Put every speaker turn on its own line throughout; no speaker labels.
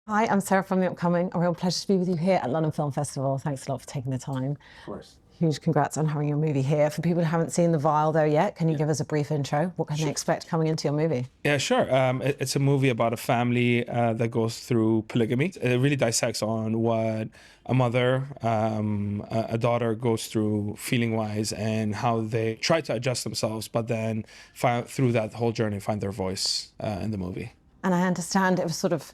Hi, I'm Sarah from The Upcoming. A real pleasure to be with you here at London Film Festival. Thanks a lot for taking the time.
Of course.
Huge congrats on having your movie here. For people who haven't seen The Vial though yet, can you give us a brief intro? What can they expect coming into your movie?
Yeah, sure. It's a movie about a family that goes through polygamy. It really dissects on what a mother, a daughter goes through feeling-wise and how they try to adjust themselves, but then through that whole journey find their voice in the movie.
And I understand it was sort of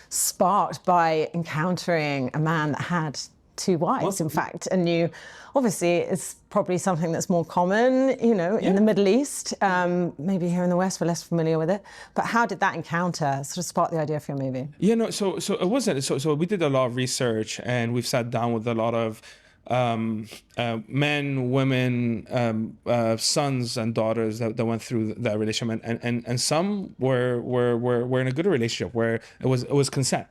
sparked by encountering a man that had two wives, in fact, and you obviously it's probably something that's more common, you know, in the Middle East. Maybe here in the West we're less familiar with it. But how did that encounter sort of spark the idea for your movie?
Yeah, no, so it wasn't. So we did a lot of research and we've sat down with a lot of men, women, sons and daughters that went through that relationship, and some were in a good relationship where it was consent.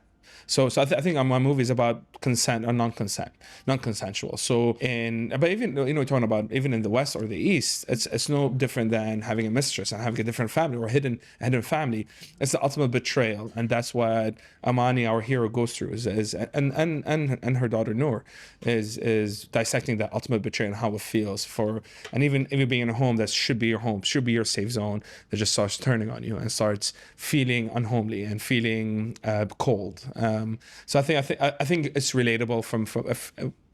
So I think my movie is about consent or non-consensual. So but even talking about even in the West or the East, it's no different than having a mistress and having a different family or a hidden family. It's the ultimate betrayal, and that's what Amani, our hero, goes through. And her daughter Noor is dissecting that ultimate betrayal and how it feels and even being in a home that should be your home, should be your safe zone, that just starts turning on you and starts feeling unhomely and feeling cold. So I think it's relatable from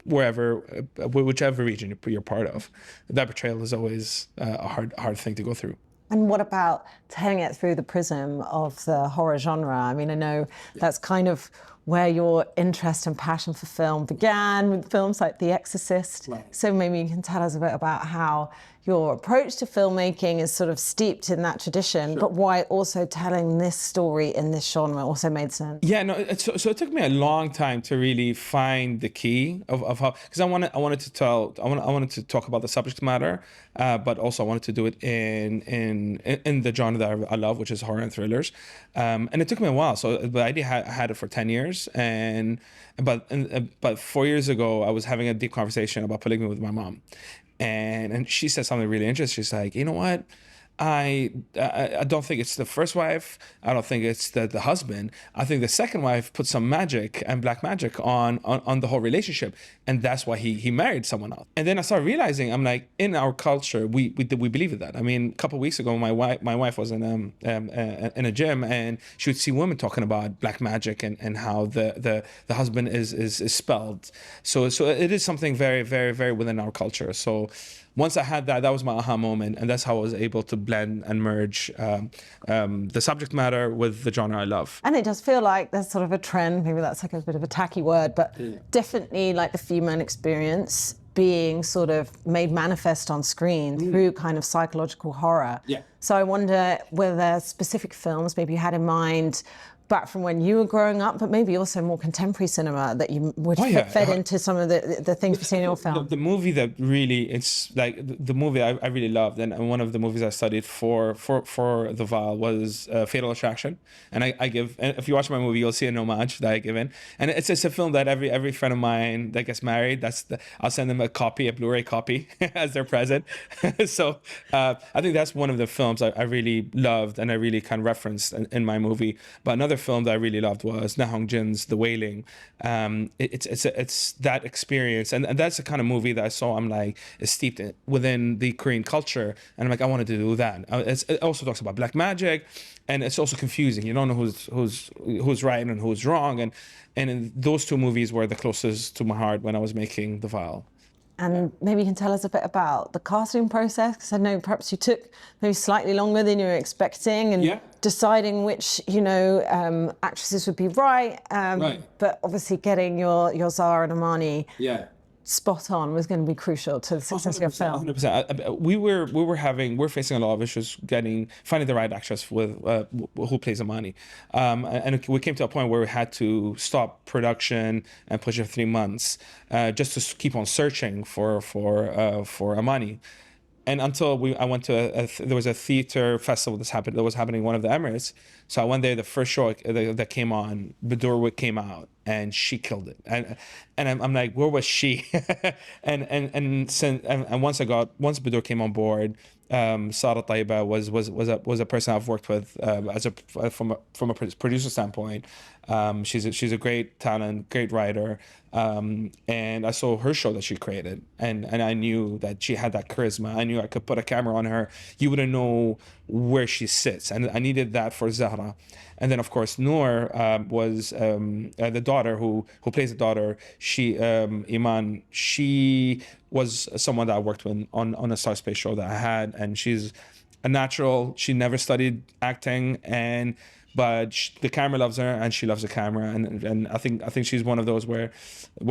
whichever region you're part of. That betrayal is always a hard thing to go through.
And what about telling it through the prism of the horror genre? I mean, I know that's kind of where your interest and passion for film began with films like The Exorcist.
Right.
So maybe you can tell us a bit about how your approach to filmmaking is sort of steeped in that tradition, but why also telling this story in this genre also made sense.
Yeah, no. So it took me a long time to really find the key of how, because I wanted to talk about the subject matter, but also I wanted to do it in the genre that I love, which is horror and thrillers. And it took me a while. So the idea I had it for 10 years, but 4 years ago I was having a deep conversation about polygamy with my mom. And she said something really interesting. She's like, you know what? I don't think it's the first wife. I don't think it's the husband. I think the second wife put some magic and black magic on the whole relationship, and that's why he married someone else. And then I started realizing, I'm like, in our culture, we believe in that. I mean, a couple of weeks ago, my wife was in a gym, and she would see women talking about black magic and how the husband is spelled. So it is something very, very, very within our culture. So once I had that was my aha moment, and that's how I was able to blend and merge the subject matter with the genre I love.
And it does feel like there's sort of a trend, maybe that's like a bit of a tacky word, but definitely like the female experience being sort of made manifest on screen through kind of psychological horror.
Yeah.
So I wonder whether there's specific films maybe you had in mind back from when you were growing up, but maybe also more contemporary cinema that you would fed into some of the things we see in your film.
The movie that really, it's like the movie I really loved, and one of the movies I studied for the Vial was Fatal Attraction. And I give, and if you watch my movie, you'll see an homage that I give in. And it's a film that every friend of mine that gets married, I'll send them a Blu-ray copy as their present. So I think that's one of the films I really loved and I really kind of referenced in my movie. But another film that I really loved was Na Hong Jin's The Wailing. It's that experience, and that's the kind of movie that I saw. I'm like, is steeped within the Korean culture, and I'm like, I wanted to do that. It also talks about black magic, and it's also confusing. You don't know who's right and who's wrong, and in those two movies were the closest to my heart when I was making The Vial.
And maybe you can tell us a bit about the casting process, because I know perhaps you took maybe slightly longer than you were expecting, and deciding which, actresses would be right. But obviously getting your Zara and Amani spot on was going to be crucial to the success of your film.
100%. We're facing a lot of issues finding the right actress who plays Amani, and we came to a point where we had to stop production and push it 3 months, just to keep on searching for Amani. And until I went to there was a theater festival that was happening in one of the Emirates. So I went there. The first show that came on, Bedour came out, and she killed it. And I'm like, where was she? and once Bedour came on board, Sara Taiba was a person I've worked with from a producer standpoint. She's a great talent, great writer, and I saw her show that she created, and I knew that she had that charisma. I knew I could put a camera on her. You wouldn't know where she sits, and I needed that for Zahra. And then of course Noor was the daughter who plays the daughter. She Iman. She was someone that I worked with on a Star Space show that I had, and she's a natural. She never studied acting, but the camera loves her, and she loves the camera, and I think she's one of those where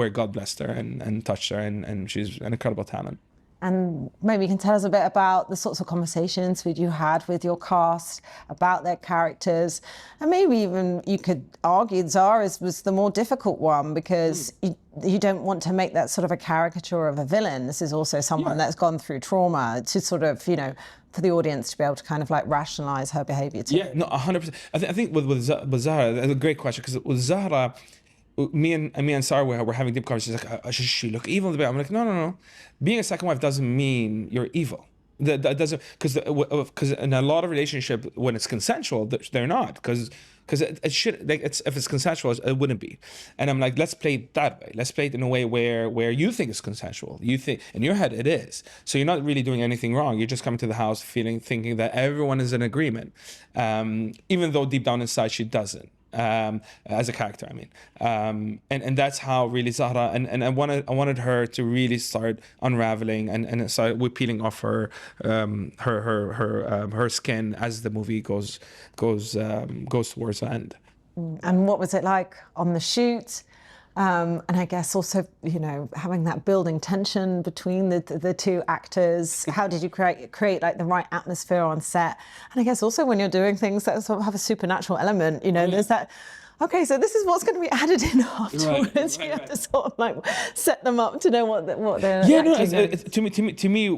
God blessed her and touched her, and she's an incredible talent.
And maybe you can tell us a bit about the sorts of conversations that you had with your cast about their characters, and maybe even you could argue Zara was the more difficult one, because you don't want to make that sort of a caricature of a villain. This is also someone that's gone through trauma, to sort of, for the audience to be able to kind of like rationalize her behavior too.
Yeah, no, 100%. I think with Zahra, that's a great question, because with Zahra, me and Sarah were having deep conversations. Like, should she look evil? I'm like, no. Being a second wife doesn't mean you're evil. That doesn't, because in a lot of relationships, when it's consensual, they're not, because it should, like, if it's consensual, it wouldn't be. And I'm like, let's play it that way. Let's play it in a way where you think it's consensual. You think in your head it is. So you're not really doing anything wrong. You're just coming to the house thinking that everyone is in agreement, even though deep down inside she doesn't. As a character, I mean, and that's how really Zahra, and I wanted her to really start unraveling and start peeling off her skin as the movie goes towards the end.
And what was it like on the shoot? And I guess also, having that building tension between the two actors. How did you create like the right atmosphere on set? And I guess also when you're doing things that sort of have a supernatural element, there's that, okay, so this is what's going to be added in afterwards. You have to sort of like set them up to know what they're.
Yeah, no. To me,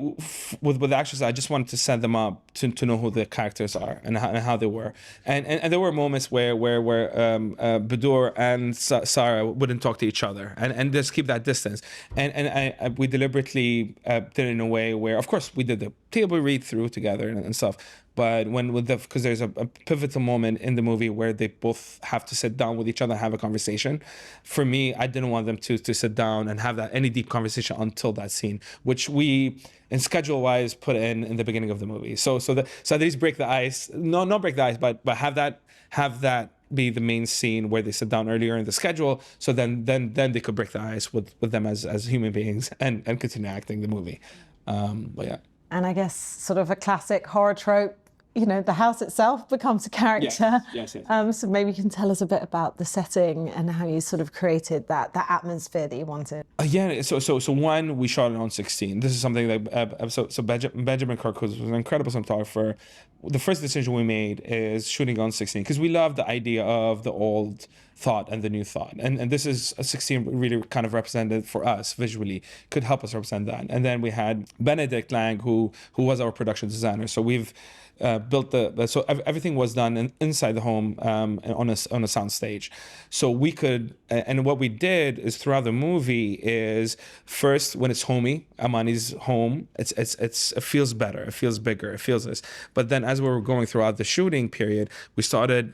with the actors, I just wanted to set them up to know who the characters are and how they were. And there were moments where Badur and Sarah wouldn't talk to each other and just keep that distance. And we deliberately did it in a way where, of course, we did the table read through together and stuff. But because there's a pivotal moment in the movie where they both have to sit down with each other and have a conversation. For me, I didn't want them to sit down and have any deep conversation until that scene, which we, in schedule-wise, put in the beginning of the movie. So at least break the ice. No, not break the ice, but have that be the main scene where they sit down earlier in the schedule. So then they could break the ice with them as human beings and continue acting the movie. But yeah.
And I guess sort of a classic horror trope, the house itself becomes a character.
Yes.
So maybe you can tell us a bit about the setting and how you sort of created that atmosphere that you wanted.
So one, we shot it on 16. This is something that Benjamin Kirk, who's an incredible cinematographer, the first decision we made is shooting on 16 because we love the idea of the old thought and the new thought, and this is a 16 really kind of represented for us visually, could help us represent that. And then we had Benedict Lang, who was our production designer. So we've built so everything was done inside the home on a soundstage. So we could, and what we did is throughout the movie is first when it's homey, Amani's home, it feels better, it feels bigger, it feels this. But then as we were going throughout the shooting period, we started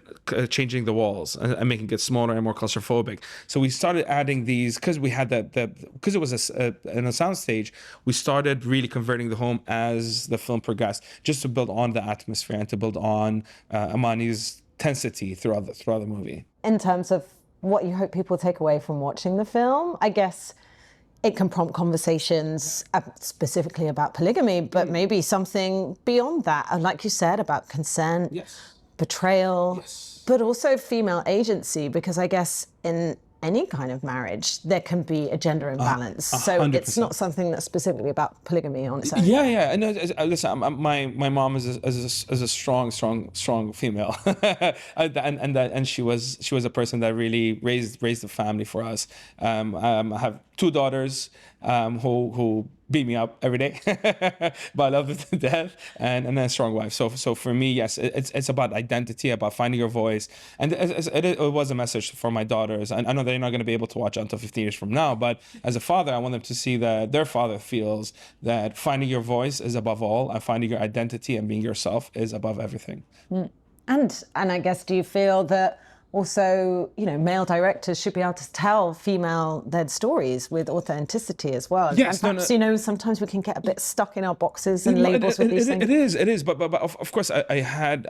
changing the walls and making it smaller and more claustrophobic. So we started adding these because we had because it was in a soundstage. We started really converting the home as the film progressed, just to build on the atmosphere and to build on Amani's intensity throughout the movie.
In terms of what you hope people take away from watching the film, I guess it can prompt conversations specifically about polygamy, but maybe something beyond that. And like you said, about consent, betrayal, but also female agency, because I guess in any kind of marriage, there can be a gender imbalance. So 100%. It's not something that's specifically about polygamy on its own.
Yeah. No, listen, my mom is a strong female, and she was a person that really raised the family for us. I have two daughters who beat me up every day, but I love them to death, and then a strong wife. So for me, yes, it's about identity, about finding your voice, and it was a message for my daughters. And I know they're not going to be able to watch it until 15 years from now, but as a father, I want them to see that their father feels that finding your voice is above all, and finding your identity and being yourself is above everything.
And I guess, do you feel that also, you know, male directors should be able to tell female-led stories with authenticity as well?
Yes,
and perhaps, you know, sometimes we can get a bit stuck in our boxes and labels with these things.
It is, but of course, I had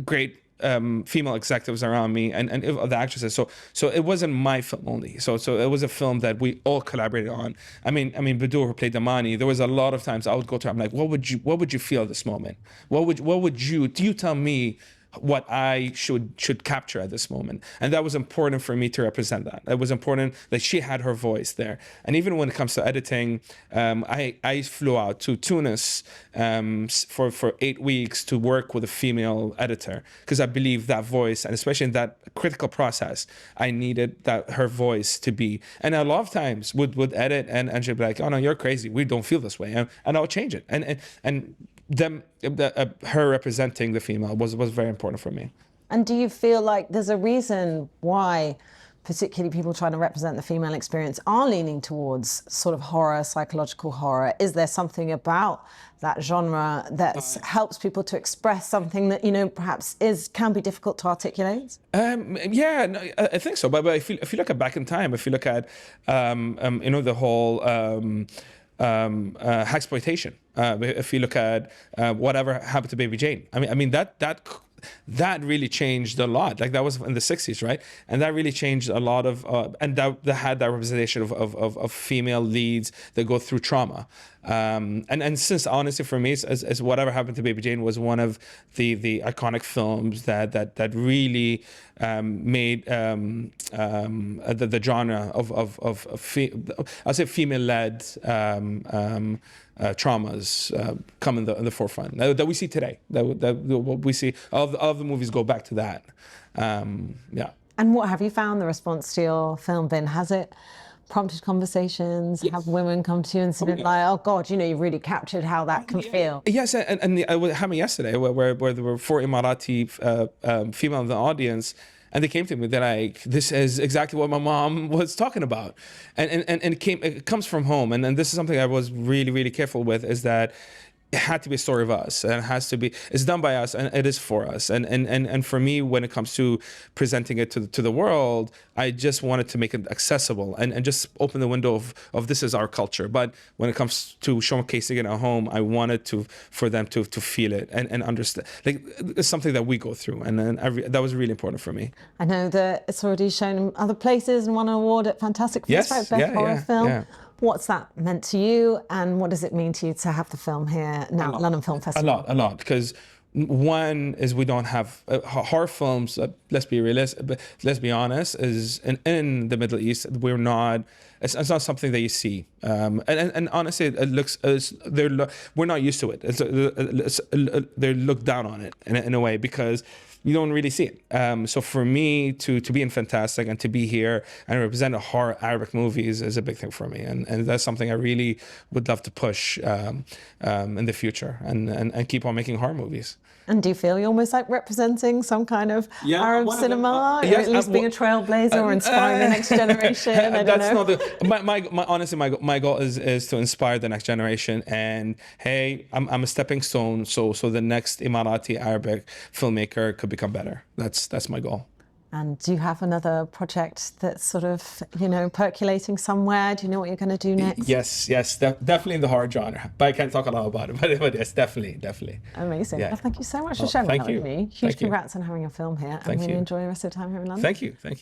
great female executives around me and the actresses. So it wasn't my film only. So it was a film that we all collaborated on. I mean, Badur, who played Damani, there was a lot of times I would go to her, I'm like, what would you feel at this moment? Do you tell me what I should capture at this moment? And that was important for me to represent that. It was important that she had her voice there. And even when it comes to editing, I flew out to Tunis for 8 weeks to work with a female editor, because I believe that voice, and especially in that critical process, I needed her voice to be. And a lot of times would edit and she'd be like, oh no, you're crazy, we don't feel this way, and I'll change it. And her representing the female was very important for me.
And do you feel like there's a reason why particularly people trying to represent the female experience are leaning towards sort of horror, psychological horror? Is there something about that genre that helps people to express something that, you know, perhaps can be difficult to articulate?
Yeah, no, I think so. But if you look at back in time, if you look at you know, the whole exploitation. If you look at whatever happened to Baby Jane, I mean that really changed a lot. Like, that was in the 60s, right? And that really changed a lot of, and that had that representation of female leads that go through trauma. And since, honestly, for me, as whatever happened to Baby Jane was one of the iconic films that really made the genre I'll say female-led traumas come in the forefront that we see today. That we see, all of the movies go back to that. Yeah.
And what have you found the response to your film been? Has it prompted conversations? Yes. Have women come to you and say, like, oh God, you know, you really captured how that can feel? Yes,
and it happened yesterday where there were 4 Emirati female in the audience, and they came to me, they're like, this is exactly what my mom was talking about. And it comes from home. And this is something I was really, really careful with, is that it had to be a story of us, and it's done by us, and it is for us. And for me, when it comes to presenting it to the world, I just wanted to make it accessible and just open the window of this is our culture. But when it comes to showcasing it at home, I wanted for them to feel it and understand. Like, it's something that we go through, and that was really important for me.
I know that it's already shown in other places and won an award at Fantastic Films, Best Horror Film. Yeah. What's that meant to you, and what does it mean to you to have the film here now at London Film Festival? A lot, because one is we don't have horror films. Let's be realistic, let's be honest. Is in the Middle East, we're not. It's not something that you see, and honestly, it looks. We're not used to it. They look down on it in a way, because you don't really see it. So for me to be in Fantastic and to be here and represent a horror Arabic movie is a big thing for me, and that's something I really would love to push in the future and keep on making horror movies. And do you feel you're almost like representing some kind of Arab cinema, or at least being a trailblazer or inspiring the next generation? I don't know.
Honestly, my goal is to inspire the next generation. And hey, I'm a stepping stone, so the next Emirati Arabic filmmaker could become better. That's my goal.
And do you have another project that's sort of, you know, percolating somewhere? Do you know what you're going to do next?
Yes, definitely in the horror genre. But I can't talk a lot about it. But yes, definitely.
Amazing. Yeah. Well, thank you so much for sharing that with me. Huge congrats on having a film here. And really enjoy the rest of the time here in London.
Thank you.
Thanks.